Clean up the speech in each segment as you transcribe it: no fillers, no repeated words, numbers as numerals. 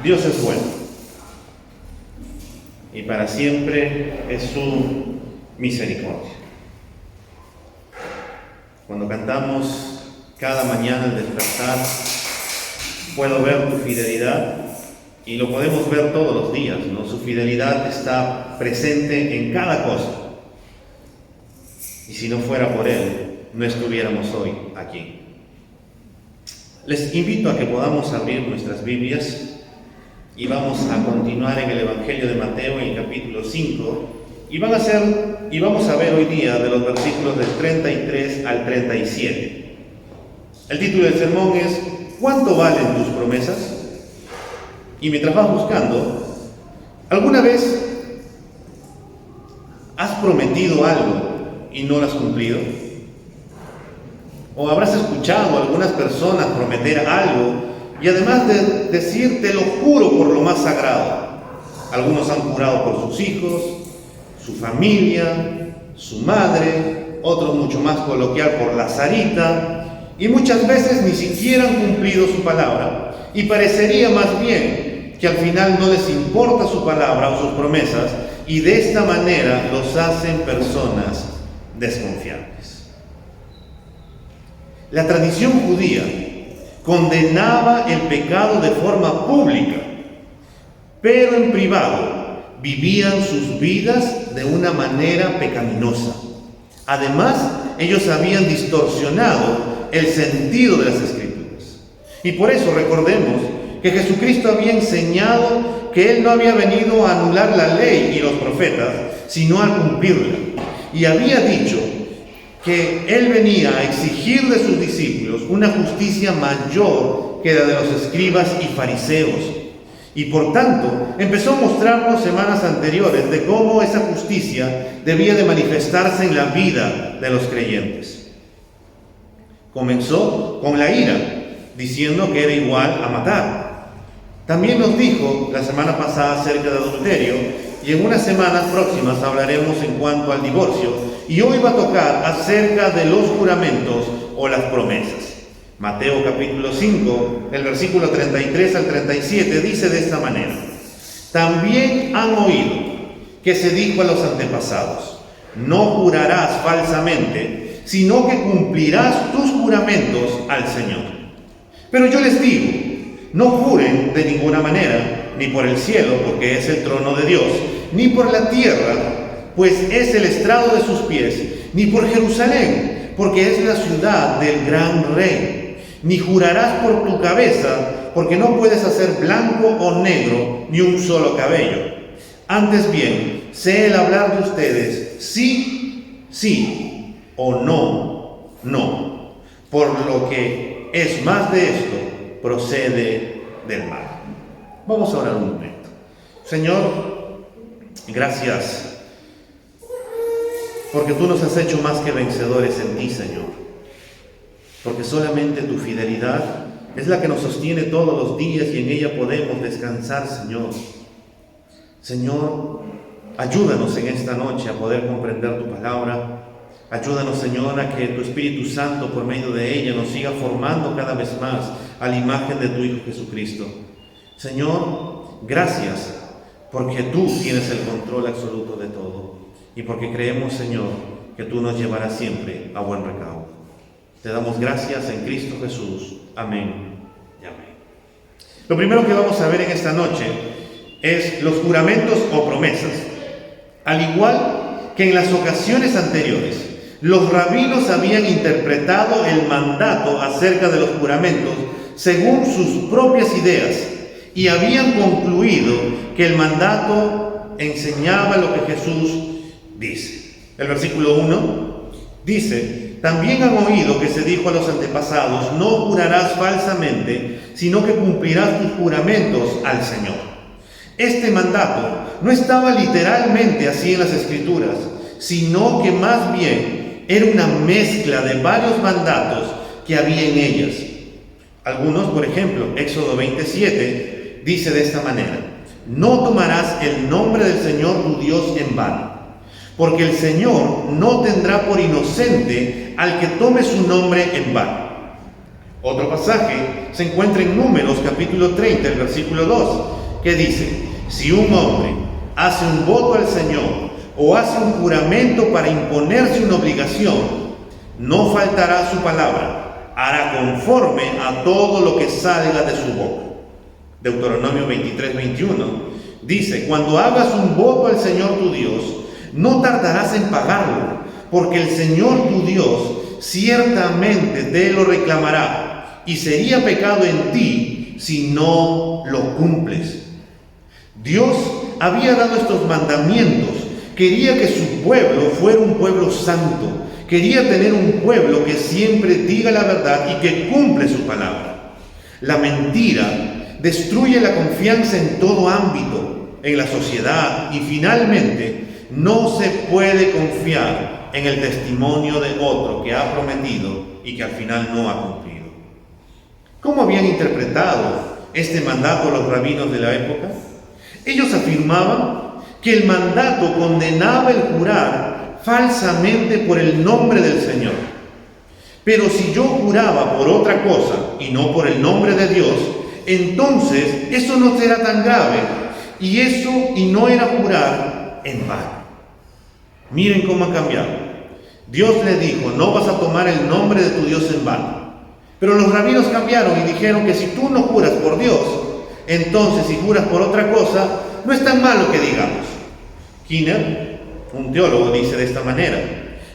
Dios es bueno y para siempre es su misericordia. Cuando cantamos cada mañana al despertar, puedo ver tu fidelidad y lo podemos ver todos los días, ¿no? Su fidelidad está presente en cada cosa. Y si no fuera por Él, no estuviéramos hoy aquí. Les invito a que podamos abrir nuestras Biblias y vamos a continuar en el Evangelio de Mateo en el capítulo 5 y vamos a ver hoy día de los versículos del 33 al 37. El título del sermón es ¿cuánto valen tus promesas? Y mientras vas buscando, ¿alguna vez has prometido algo y no lo has cumplido? ¿O habrás escuchado a algunas personas prometer algo y además de decir, te lo juro por lo más sagrado? Algunos han jurado por sus hijos, su familia, su madre, otros mucho más coloquial por la Sarita, y muchas veces ni siquiera han cumplido su palabra. Y parecería más bien que al final no les importa su palabra o sus promesas, y de esta manera los hacen personas desconfiables. La tradición judía condenaba el pecado de forma pública, pero en privado vivían sus vidas de una manera pecaminosa. Además, ellos habían distorsionado el sentido de las Escrituras. Y por eso recordemos que Jesucristo había enseñado que Él no había venido a anular la ley y los profetas, sino a cumplirla. Y había dicho que Él venía a exigir de sus discípulos una justicia mayor que la de los escribas y fariseos. Y por tanto, empezó a mostrarnos semanas anteriores de cómo esa justicia debía de manifestarse en la vida de los creyentes. Comenzó con la ira, diciendo que era igual a matar. También nos dijo la semana pasada acerca de adulterio, y en unas semanas próximas hablaremos en cuanto al divorcio, y hoy va a tocar acerca de los juramentos o las promesas. Mateo capítulo 5, el versículo 33 al 37 dice de esta manera: también han oído que se dijo a los antepasados, no jurarás falsamente, sino que cumplirás tus juramentos al Señor. Pero yo les digo, no juren de ninguna manera, ni por el cielo, porque es el trono de Dios, ni por la tierra, pues es el estrado de sus pies, ni por Jerusalén, porque es la ciudad del gran rey. Ni jurarás por tu cabeza, porque no puedes hacer blanco o negro ni un solo cabello. Antes bien, sé el hablar de ustedes sí, sí, o no, no. Por lo que es más de esto, procede del mal. Vamos a orar un momento. Señor, gracias, porque tú nos has hecho más que vencedores en ti, Señor. Porque solamente tu fidelidad es la que nos sostiene todos los días y en ella podemos descansar, Señor. Señor, ayúdanos en esta noche a poder comprender tu palabra. Ayúdanos, Señor, a que tu Espíritu Santo, por medio de ella, nos siga formando cada vez más a la imagen de tu Hijo Jesucristo. Señor, gracias, porque tú tienes el control absoluto de todo. Y porque creemos, Señor, que tú nos llevarás siempre a buen recaudo. Te damos gracias en Cristo Jesús. Amén y amén. Lo primero que vamos a ver en esta noche es los juramentos o promesas. Al igual que en las ocasiones anteriores, los rabinos habían interpretado el mandato acerca de los juramentos según sus propias ideas y habían concluido que el mandato enseñaba lo que Jesús dice. El versículo 1 dice: también han oído que se dijo a los antepasados, no jurarás falsamente, sino que cumplirás tus juramentos al Señor. Este mandato no estaba literalmente así en las Escrituras, sino que más bien era una mezcla de varios mandatos que había en ellas. Algunos, por ejemplo, Éxodo 27 dice de esta manera: no tomarás el nombre del Señor tu Dios en vano, porque el Señor no tendrá por inocente al que tome su nombre en vano. Otro pasaje se encuentra en Números capítulo 30, el versículo 2, que dice: si un hombre hace un voto al Señor o hace un juramento para imponerse una obligación, no faltará su palabra, hará conforme a todo lo que salga de su boca. Deuteronomio 23, 21 dice: cuando hagas un voto al Señor tu Dios, no tardarás en pagarlo, porque el Señor tu Dios ciertamente te lo reclamará, y sería pecado en ti si no lo cumples. Dios había dado estos mandamientos. Quería que su pueblo fuera un pueblo santo. Quería tener un pueblo que siempre diga la verdad y que cumple su palabra. La mentira destruye la confianza en todo ámbito, en la sociedad, y finalmente no se puede confiar en el testimonio de otro que ha prometido y que al final no ha cumplido. ¿Cómo habían interpretado este mandato los rabinos de la época? Ellos afirmaban que el mandato condenaba el jurar falsamente por el nombre del Señor. Pero si yo juraba por otra cosa y no por el nombre de Dios, entonces eso no será tan grave, y no era jurar en vano. Miren cómo ha cambiado. Dios le dijo: no vas a tomar el nombre de tu Dios en vano. Pero los rabinos cambiaron y dijeron que si tú no juras por Dios, entonces si juras por otra cosa, no es tan malo que digamos. Kinner, un teólogo, dice de esta manera: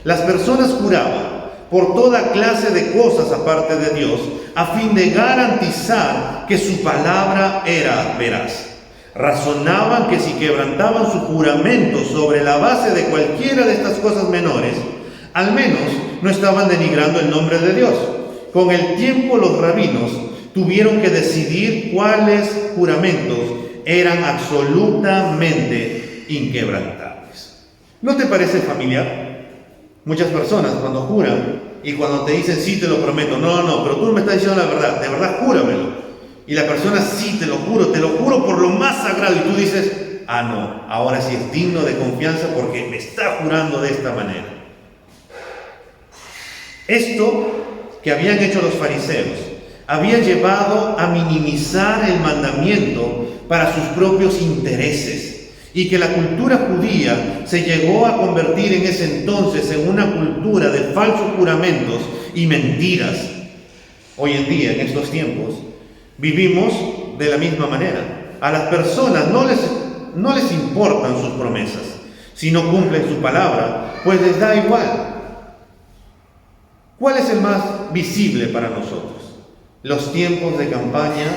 las personas juraban por toda clase de cosas aparte de Dios, a fin de garantizar que su palabra era veraz. Razonaban que si quebrantaban su juramento sobre la base de cualquiera de estas cosas menores, al menos no estaban denigrando el nombre de Dios. Con el tiempo los rabinos tuvieron que decidir cuáles juramentos eran absolutamente inquebrantables. ¿No te parece familiar? Muchas personas cuando juran y cuando te dicen sí te lo prometo, no, pero tú no me estás diciendo la verdad, de verdad júramelo. Y la persona: sí, te lo juro por lo más sagrado. Y tú dices: ah, no, ahora sí es digno de confianza porque me está jurando de esta manera. Esto que habían hecho los fariseos había llevado a minimizar el mandamiento para sus propios intereses, y que la cultura judía se llegó a convertir en ese entonces en una cultura de falsos juramentos y mentiras. Hoy en día, en estos tiempos, vivimos de la misma manera. A las personas no les importan sus promesas. Si no cumplen su palabra, pues les da igual. ¿Cuál es el más visible para nosotros? Los tiempos de campaña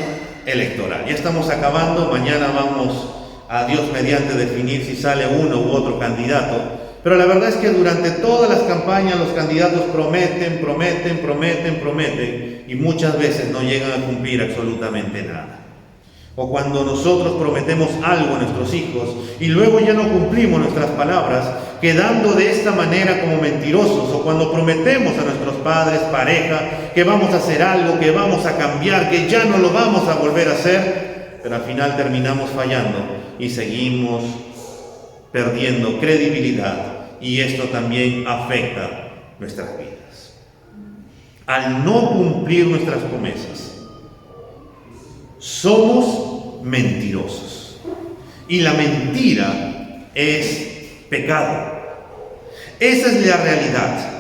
electoral. Ya estamos acabando, mañana vamos a Dios mediante definir si sale uno u otro candidato. Pero la verdad es que durante todas las campañas los candidatos prometen, y muchas veces no llegan a cumplir absolutamente nada. O cuando nosotros prometemos algo a nuestros hijos y luego ya no cumplimos nuestras palabras, quedando de esta manera como mentirosos. O cuando prometemos a nuestros padres, pareja, que vamos a hacer algo, que vamos a cambiar, que ya no lo vamos a volver a hacer, pero al final terminamos fallando y seguimos perdiendo credibilidad, y esto también afecta nuestras vidas. Al no cumplir nuestras promesas, somos mentirosos, y la mentira es pecado. Esa es la realidad.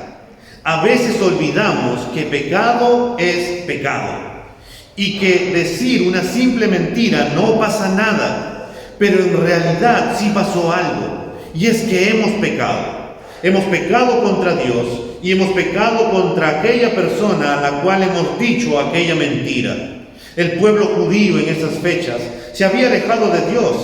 A veces olvidamos que pecado es pecado y que decir una simple mentira no pasa nada, pero en realidad sí pasó algo, y es que hemos pecado. Hemos pecado contra Dios y hemos pecado contra aquella persona a la cual hemos dicho aquella mentira. El pueblo judío en esas fechas se había alejado de Dios,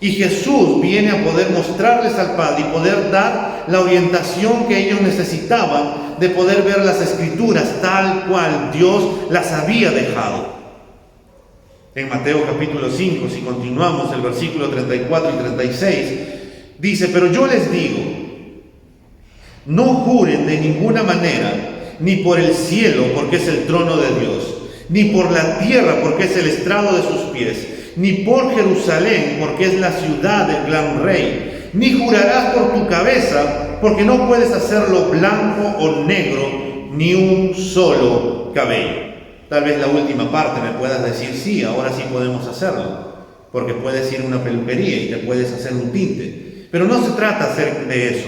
y Jesús viene a poder mostrarles al Padre y poder dar la orientación que ellos necesitaban, de poder ver las Escrituras tal cual Dios las había dejado. En Mateo capítulo 5, si continuamos el versículo 34 y 36, dice: pero yo les digo, no juren de ninguna manera, ni por el cielo, porque es el trono de Dios, ni por la tierra, porque es el estrado de sus pies, ni por Jerusalén, porque es la ciudad del gran rey, ni jurarás por tu cabeza, porque no puedes hacerlo blanco o negro, ni un solo cabello. Tal vez la última parte me puedas decir, sí, ahora sí podemos hacerlo, porque puedes ir a una peluquería y te puedes hacer un tinte. Pero no se trata de eso.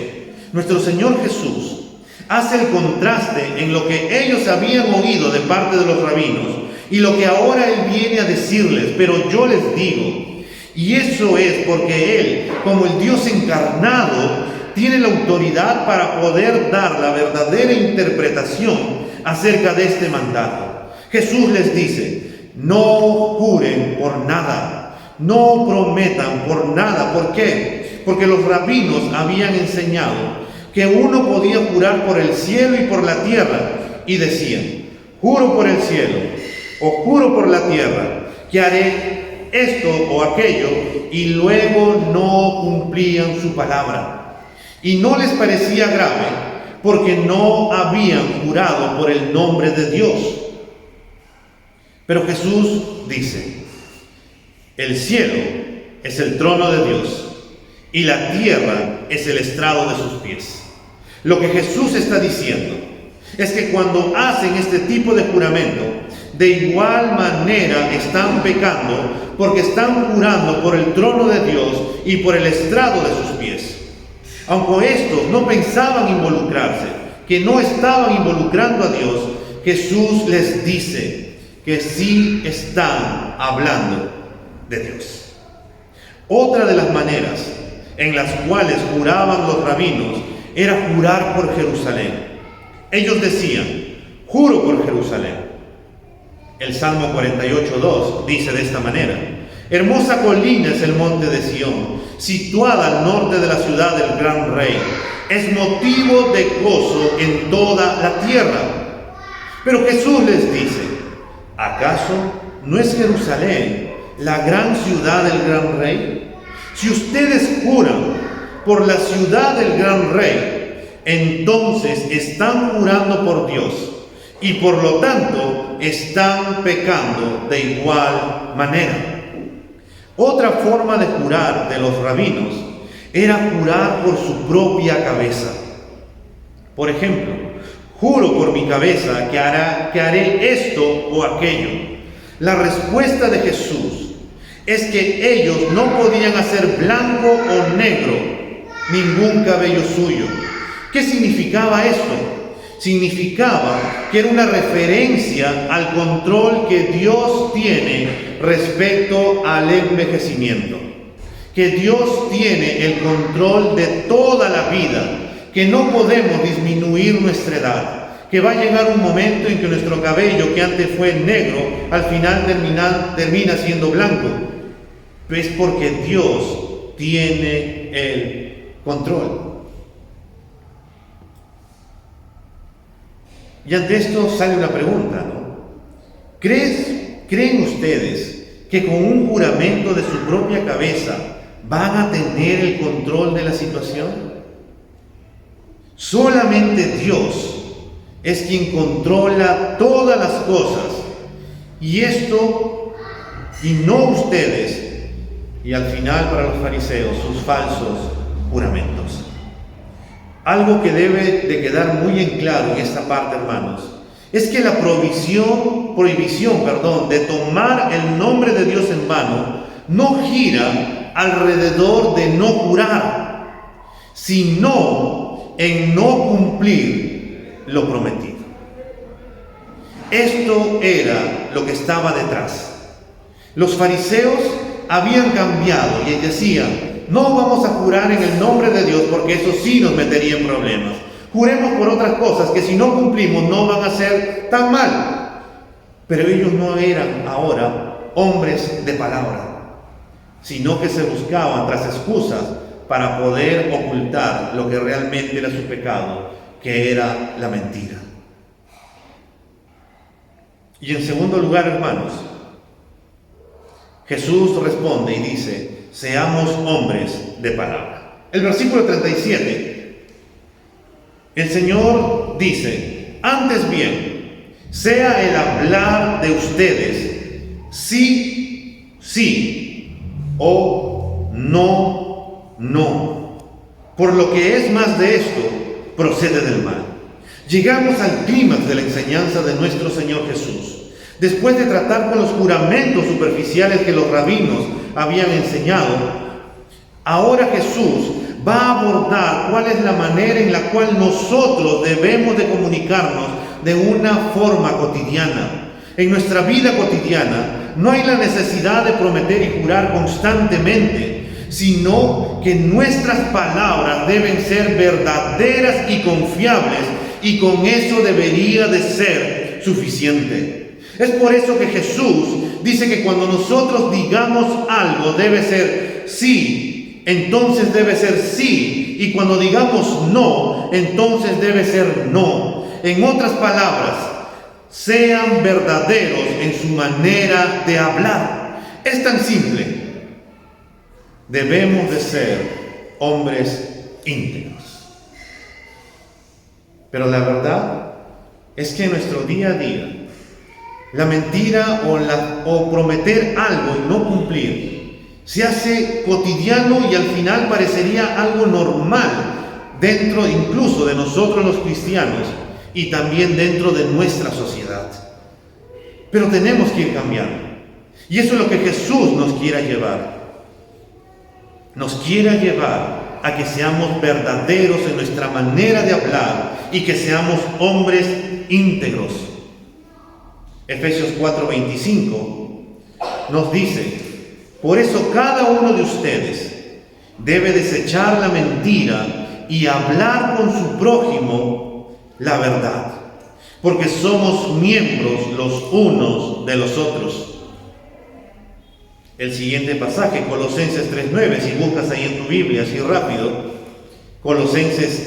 Nuestro Señor Jesús hace el contraste en lo que ellos habían oído de parte de los rabinos y lo que ahora Él viene a decirles, pero yo les digo. Y eso es porque Él, como el Dios encarnado, tiene la autoridad para poder dar la verdadera interpretación acerca de este mandato. Jesús les dice, no juren por nada, no prometan por nada. ¿Por qué? Porque los rabinos habían enseñado que uno podía jurar por el cielo y por la tierra, y decían, juro por el cielo o juro por la tierra que haré esto o aquello, y luego no cumplían su palabra. Y no les parecía grave porque no habían jurado por el nombre de Dios. Pero Jesús dice, el cielo es el trono de Dios y la tierra es el estrado de sus pies. Lo que Jesús está diciendo es que cuando hacen este tipo de juramento, de igual manera están pecando porque están jurando por el trono de Dios y por el estrado de sus pies. Aunque estos no pensaban involucrarse, que no estaban involucrando a Dios, Jesús les dice que sí están hablando de Dios. Otra de las maneras en las cuales juraban los rabinos era jurar por Jerusalén. Ellos decían, juro por Jerusalén. El Salmo 48:2 dice de esta manera, hermosa colina es el monte de Sión, situada al norte de la ciudad del gran rey. Es motivo de gozo en toda la tierra. Pero Jesús les dice, ¿acaso no es Jerusalén la gran ciudad del gran rey? Si ustedes juran por la ciudad del gran rey, entonces están jurando por Dios y por lo tanto están pecando de igual manera. Otra forma de jurar de los rabinos era jurar por su propia cabeza. Por ejemplo, juro por mi cabeza que haré esto o aquello. La respuesta de Jesús es que ellos no podían hacer blanco o negro ningún cabello suyo. ¿Qué significaba esto? Significaba que era una referencia al control que Dios tiene respecto al envejecimiento. Que Dios tiene el control de toda la vida, que no podemos disminuir nuestra edad, que va a llegar un momento en que nuestro cabello, que antes fue negro, al final termina siendo blanco. Es porque Dios tiene el control. Y ante esto sale una pregunta, ¿no? ¿Creen ustedes que con un juramento de su propia cabeza van a tener el control de la situación? Solamente Dios es quien controla todas las cosas, y no ustedes, y al final para los fariseos sus falsos juramentos. Algo que debe de quedar muy en claro en esta parte, hermanos, es que la prohibición de tomar el nombre de Dios en vano no gira alrededor de no jurar, sino en no cumplir lo prometido. Esto era lo que estaba detrás. Los fariseos habían cambiado y decían, no vamos a jurar en el nombre de Dios porque eso sí nos metería en problemas. Juremos por otras cosas que si no cumplimos no van a ser tan mal. Pero ellos no eran ahora hombres de palabra, sino que se buscaban tras excusas para poder ocultar lo que realmente era su pecado, que era la mentira. Y en segundo lugar, hermanos, Jesús responde y dice, seamos hombres de palabra. El versículo 37, el Señor dice, antes bien, sea el hablar de ustedes sí, sí, o no, no. Por lo que es más de esto, procede del mal. Llegamos al clímax de la enseñanza de nuestro Señor Jesús. Después de tratar con los juramentos superficiales que los rabinos habían enseñado, ahora Jesús va a abordar cuál es la manera en la cual nosotros debemos de comunicarnos de una forma cotidiana. En nuestra vida cotidiana no hay la necesidad de prometer y jurar constantemente, sino que nuestras palabras deben ser verdaderas y confiables, y con eso debería de ser suficiente. Es por eso que Jesús dice que cuando nosotros digamos algo debe ser sí, entonces debe ser sí, y cuando digamos no, entonces debe ser no. En otras palabras, sean verdaderos en su manera de hablar. Es tan simple. Debemos de ser hombres íntegros. Pero la verdad es que en nuestro día a día, la mentira o prometer algo y no cumplir se hace cotidiano y al final parecería algo normal dentro incluso de nosotros los cristianos y también dentro de nuestra sociedad. Pero tenemos que ir cambiando. Y eso es lo que Jesús nos quiere llevar. Nos quiere llevar a que seamos verdaderos en nuestra manera de hablar y que seamos hombres íntegros. Efesios 4:25 nos dice: por eso cada uno de ustedes debe desechar la mentira y hablar con su prójimo la verdad, porque somos miembros los unos de los otros. El siguiente pasaje, Colosenses 3:9, si buscas ahí en tu Biblia, así rápido, Colosenses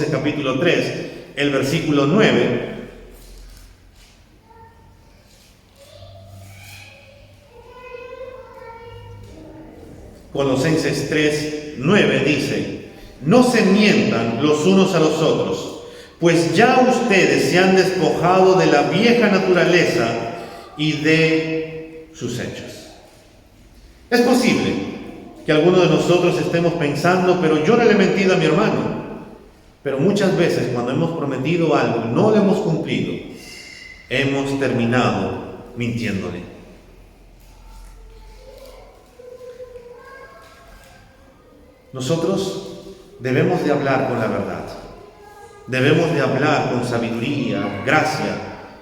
capítulo 3, el versículo 9. Colosenses 3:9 dice: no se mientan los unos a los otros, pues ya ustedes se han despojado de la vieja naturaleza y de sus hechos. Es posible que algunos de nosotros estemos pensando: pero yo no le he mentido a mi hermano. Pero muchas veces cuando hemos prometido algo y no lo hemos cumplido, hemos terminado mintiéndole. Nosotros debemos de hablar con la verdad, debemos de hablar con sabiduría, gracia,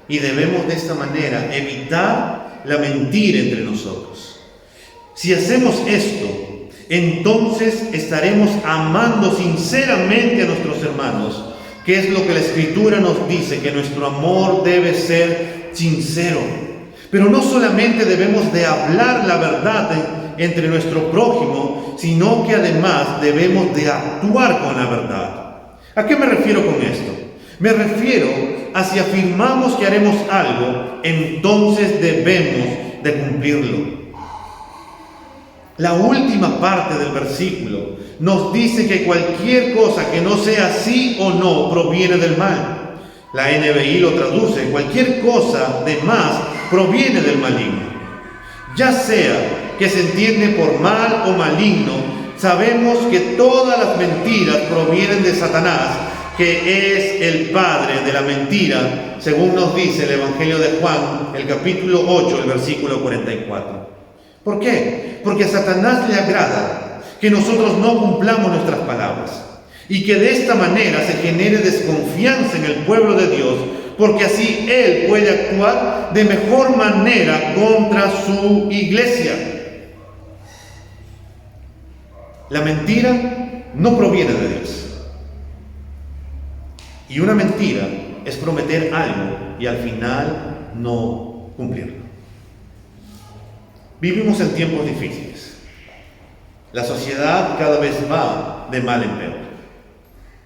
y debemos de esta manera evitar la mentira entre nosotros. Si hacemos esto, entonces estaremos amando sinceramente a nuestros hermanos, que es lo que la Escritura nos dice, que nuestro amor debe ser sincero. Pero no solamente debemos de hablar la verdad entre nuestro prójimo, sino que además debemos de actuar con la verdad. ¿A qué me refiero con esto? Me refiero a si afirmamos que haremos algo, entonces debemos de cumplirlo. La última parte del versículo nos dice que cualquier cosa que no sea sí o no proviene del mal. La NBI lo traduce: cualquier cosa de más proviene del maligno. Ya sea que se entiende por mal o maligno, sabemos que todas las mentiras provienen de Satanás, que es el padre de la mentira, según nos dice el Evangelio de Juan, el capítulo 8, el versículo 44. ¿Por qué? Porque a Satanás le agrada que nosotros no cumplamos nuestras palabras y que de esta manera se genere desconfianza en el pueblo de Dios, porque así él puede actuar de mejor manera contra su iglesia. La mentira no proviene de Dios. Y una mentira es prometer algo y al final no cumplirlo. Vivimos en tiempos difíciles. La sociedad cada vez va de mal en peor.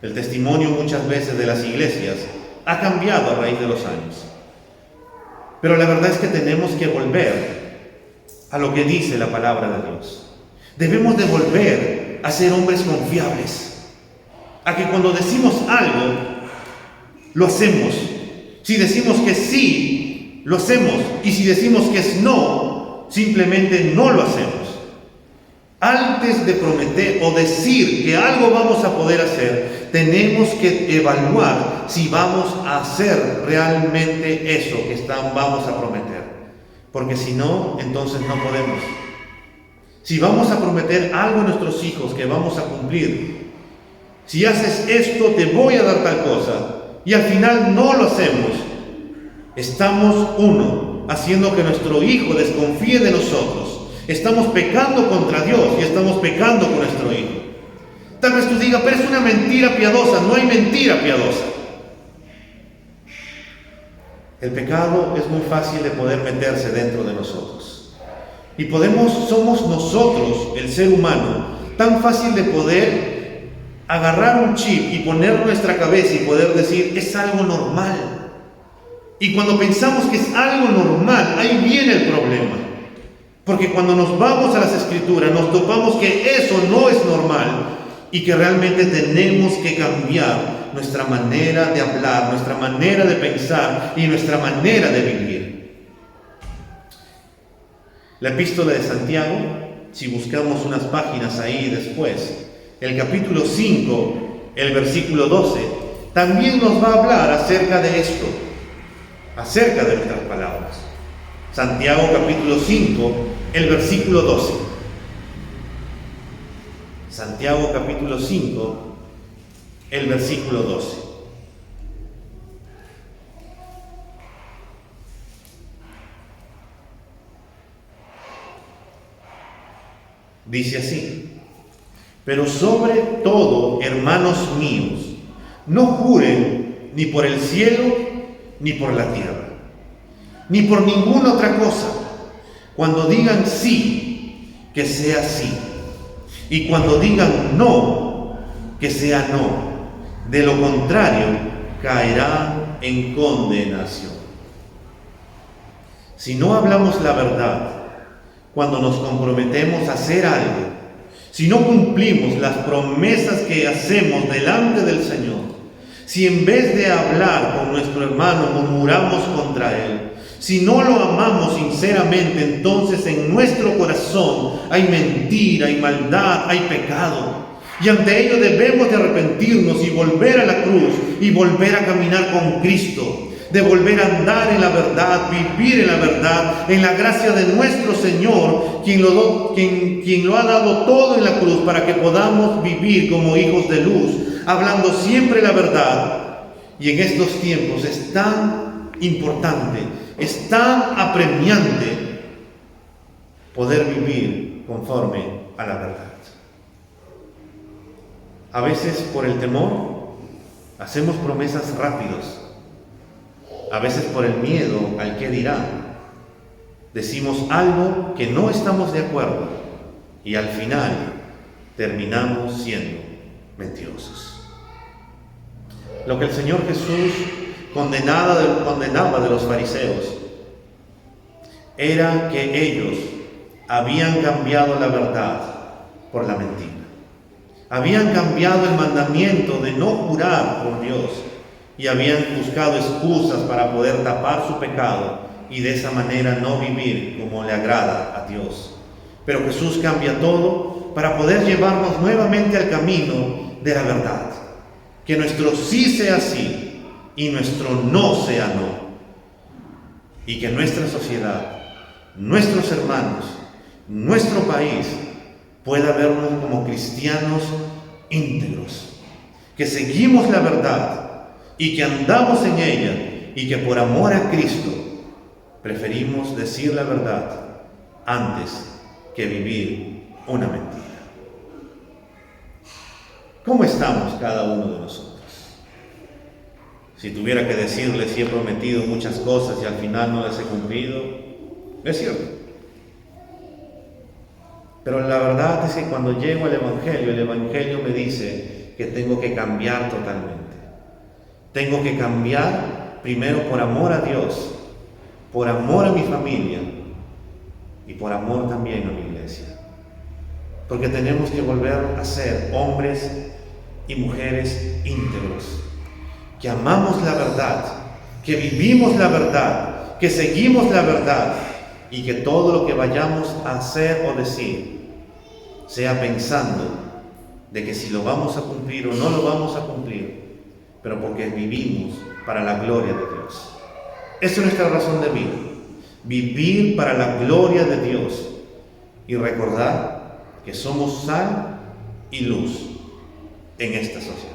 El testimonio muchas veces de las iglesias ha cambiado a raíz de los años. Pero la verdad es que tenemos que volver a lo que dice la palabra de Dios. Debemos de volver a ser hombres confiables, a que cuando decimos algo, lo hacemos. Si decimos que sí, lo hacemos, y si decimos que es no, simplemente no lo hacemos. Antes de prometer o decir que algo vamos a poder hacer, tenemos que evaluar si vamos a hacer realmente eso que vamos a prometer. Porque si no, entonces no podemos. Si vamos a prometer algo a nuestros hijos que vamos a cumplir, si haces esto te voy a dar tal cosa, y al final no lo hacemos, estamos, haciendo que nuestro hijo desconfíe de nosotros. Estamos pecando contra Dios y estamos pecando con nuestro hijo. Tal vez tú digas, pero es una mentira piadosa. No hay mentira piadosa. El pecado es muy fácil de poder meterse dentro de nosotros. Y somos nosotros, el ser humano, tan fácil de poder agarrar un chip y ponerlo en nuestra cabeza y poder decir, es algo normal. Y cuando pensamos que es algo normal, ahí viene el problema. Porque cuando nos vamos a las Escrituras, nos topamos que eso no es normal y que realmente tenemos que cambiar nuestra manera de hablar, nuestra manera de pensar y nuestra manera de vivir. La epístola de Santiago, si buscamos unas páginas ahí después, el capítulo 5, el versículo 12, también nos va a hablar acerca de esto, acerca de nuestras palabras. Santiago capítulo 5, el versículo 12. Santiago capítulo 5, el versículo 12. Dice así: pero sobre todo, hermanos míos, no juren ni por el cielo, ni por la tierra, ni por ninguna otra cosa. Cuando digan sí, que sea sí, y cuando digan no, que sea no. De lo contrario, caerá en condenación. Si no hablamos la verdad, cuando nos comprometemos a hacer algo, si no cumplimos las promesas que hacemos delante del Señor, si en vez de hablar con nuestro hermano murmuramos contra él, si no lo amamos sinceramente, entonces en nuestro corazón hay mentira, hay maldad, hay pecado. Y ante ello debemos de arrepentirnos y volver a la cruz y volver a caminar con Cristo, de volver a andar en la verdad, vivir en la verdad, en la gracia de nuestro Señor, quien lo ha dado todo en la cruz para que podamos vivir como hijos de luz, hablando siempre la verdad. Y en estos tiempos es tan importante, es tan apremiante poder vivir conforme a la verdad. A veces por el temor hacemos promesas rápidos. A veces por el miedo al que dirán, decimos algo que no estamos de acuerdo y al final terminamos siendo mentirosos. Lo que el Señor Jesús condenaba de los fariseos era que ellos habían cambiado la verdad por la mentira. Habían cambiado el mandamiento de no jurar por Dios y habían buscado excusas para poder tapar su pecado y de esa manera no vivir como le agrada a Dios. Pero Jesús cambia todo para poder llevarnos nuevamente al camino de la verdad. Que nuestro sí sea sí y nuestro no sea no. Y que nuestra sociedad, nuestros hermanos, nuestro país pueda vernos como cristianos íntegros, que seguimos la verdad y que andamos en ella y que por amor a Cristo preferimos decir la verdad antes que vivir una mentira. ¿Cómo estamos cada uno de nosotros? Si tuviera que decirles si he prometido muchas cosas y al final no las he cumplido, es cierto. Pero la verdad es que cuando llego al Evangelio, el Evangelio me dice que tengo que cambiar totalmente. Tengo que cambiar primero por amor a Dios, por amor a mi familia y por amor también a mi iglesia. Porque tenemos que volver a ser hombres y mujeres íntegros, que amamos la verdad, que vivimos la verdad, que seguimos la verdad y que todo lo que vayamos a hacer o decir sea pensando de que si lo vamos a cumplir o no lo vamos a cumplir, pero porque vivimos para la gloria de Dios. Esa es nuestra razón de vida, vivir para la gloria de Dios y recordar que somos sal y luz en esta sociedad.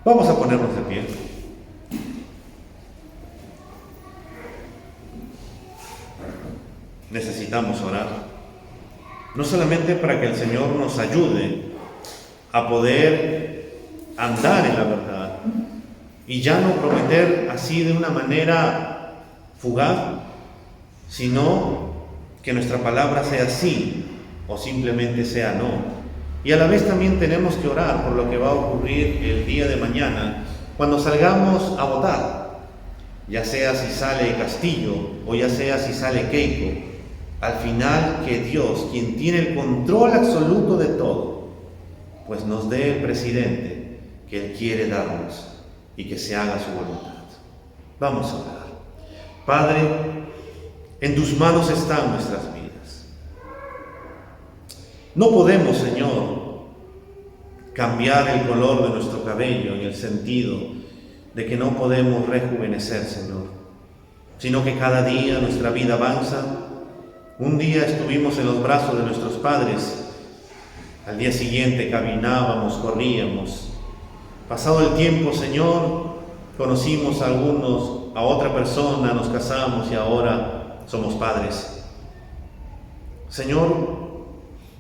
Vamos a ponernos de pie. Necesitamos orar, no solamente para que el Señor nos ayude a poder andar en la verdad y ya no prometer así de una manera fugaz, sino que nuestra palabra sea sí o simplemente sea no. Y a la vez también tenemos que orar por lo que va a ocurrir el día de mañana cuando salgamos a votar, ya sea si sale Castillo o ya sea si sale Keiko. Al final, que Dios, quien tiene el control absoluto de todo, pues nos dé el presidente que Él quiere darnos y que se haga su voluntad. Vamos a orar. Padre, en tus manos están nuestras vidas. No podemos, Señor, cambiar el color de nuestro cabello en el sentido de que no podemos rejuvenecer, Señor, sino que cada día nuestra vida avanza. Un día estuvimos en los brazos de nuestros padres, al día siguiente caminábamos, corríamos. Pasado el tiempo, Señor, conocimos a otra persona, nos casamos y ahora somos padres. Señor,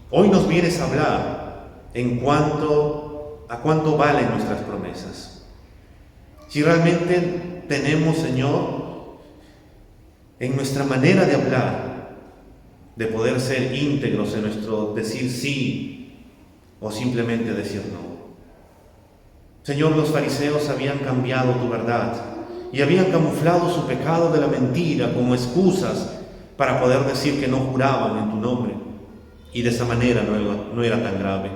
hoy nos vienes a hablar a cuánto valen nuestras promesas. Si realmente tenemos, Señor, en nuestra manera de hablar, de poder ser íntegros en nuestro decir sí o simplemente decir no. Señor, los fariseos habían cambiado tu verdad y habían camuflado su pecado de la mentira como excusas para poder decir que no juraban en tu nombre, y de esa manera no era tan grave.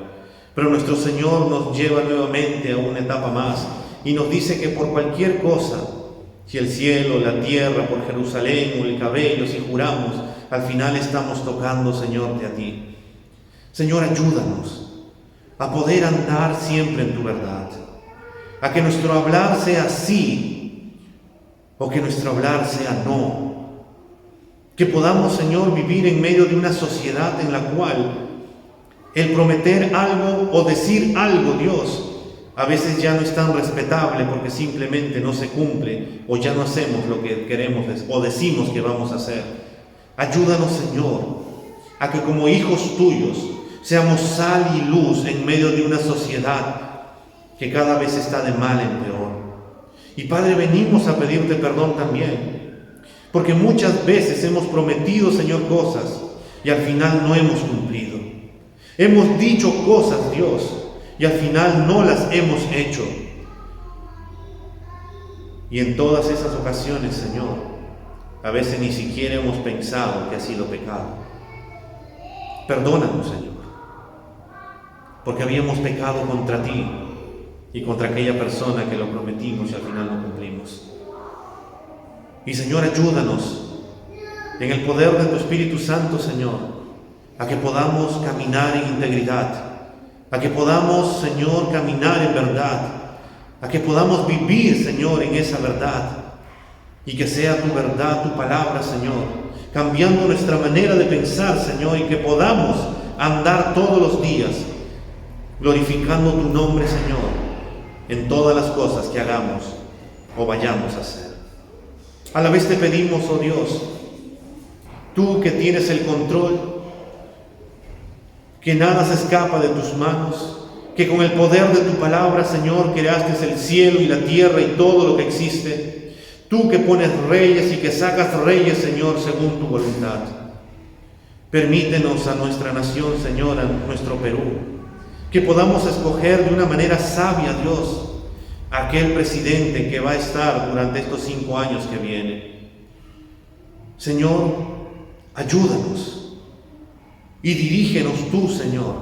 Pero nuestro Señor nos lleva nuevamente a una etapa más y nos dice que por cualquier cosa, si el cielo, la tierra, por Jerusalén o el cabello, si juramos, al final estamos tocando, Señor, a ti. Señor, ayúdanos a poder andar siempre en tu verdad, a que nuestro hablar sea sí o que nuestro hablar sea no. Que podamos, Señor, vivir en medio de una sociedad en la cual el prometer algo o decir algo, Dios, a veces ya no es tan respetable porque simplemente no se cumple o ya no hacemos lo que queremos o decimos que vamos a hacer. Ayúdanos, Señor, a que como hijos tuyos seamos sal y luz en medio de una sociedad que cada vez está de mal en peor. Y Padre, venimos a pedirte perdón también, porque muchas veces hemos prometido, Señor, cosas y al final no hemos cumplido. Hemos dicho cosas, Dios, y al final no las hemos hecho. Y en todas esas ocasiones, Señor, a veces ni siquiera hemos pensado que ha sido pecado. Perdónanos, Señor, porque habíamos pecado contra ti y contra aquella persona que lo prometimos y al final no cumplimos. Y Señor, ayúdanos en el poder de tu Espíritu Santo, Señor, a que podamos caminar en integridad, a que podamos, Señor, caminar en verdad, a que podamos vivir, Señor, en esa verdad, y que sea tu verdad, tu palabra, Señor, cambiando nuestra manera de pensar, Señor, y que podamos andar todos los días glorificando tu nombre, Señor, en todas las cosas que hagamos o vayamos a hacer. A la vez te pedimos, oh Dios, tú que tienes el control, que nada se escapa de tus manos, que con el poder de tu palabra, Señor, creaste el cielo y la tierra y todo lo que existe. Tú que pones reyes y que sacas reyes, Señor, según tu voluntad. Permítenos a nuestra nación, Señor, a nuestro Perú, que podamos escoger de una manera sabia, Dios, aquel presidente que va a estar durante estos 5 años que vienen. Señor, ayúdanos y dirígenos tú, Señor,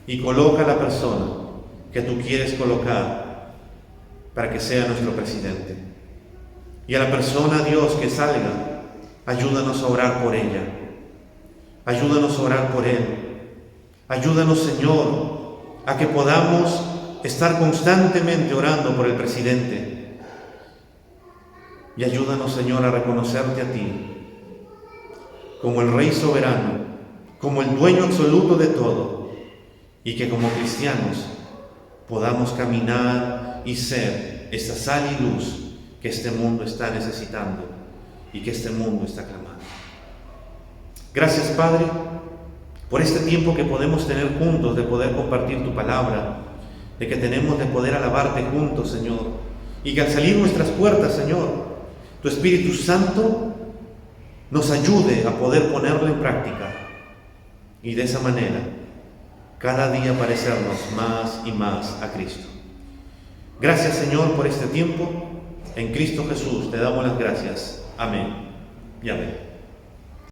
y coloca a la persona que tú quieres colocar para que sea nuestro presidente. Y a la persona, Dios, que salga, ayúdanos a orar por ella. Ayúdanos a orar por él. Ayúdanos, Señor, a que podamos estar constantemente orando por el presidente. Y ayúdanos, Señor, a reconocerte a ti como el Rey soberano, como el dueño absoluto de todo, y que como cristianos podamos caminar y ser esa sal y luz que este mundo está necesitando y que este mundo está clamando. Gracias, Padre, por este tiempo que podemos tener juntos, de poder compartir tu palabra, de que tenemos de poder alabarte juntos, Señor, y que al salir nuestras puertas, Señor, tu Espíritu Santo nos ayude a poder ponerlo en práctica y de esa manera cada día parecernos más y más a Cristo. Gracias, Señor, por este tiempo. En Cristo Jesús te damos las gracias. Amén y amén.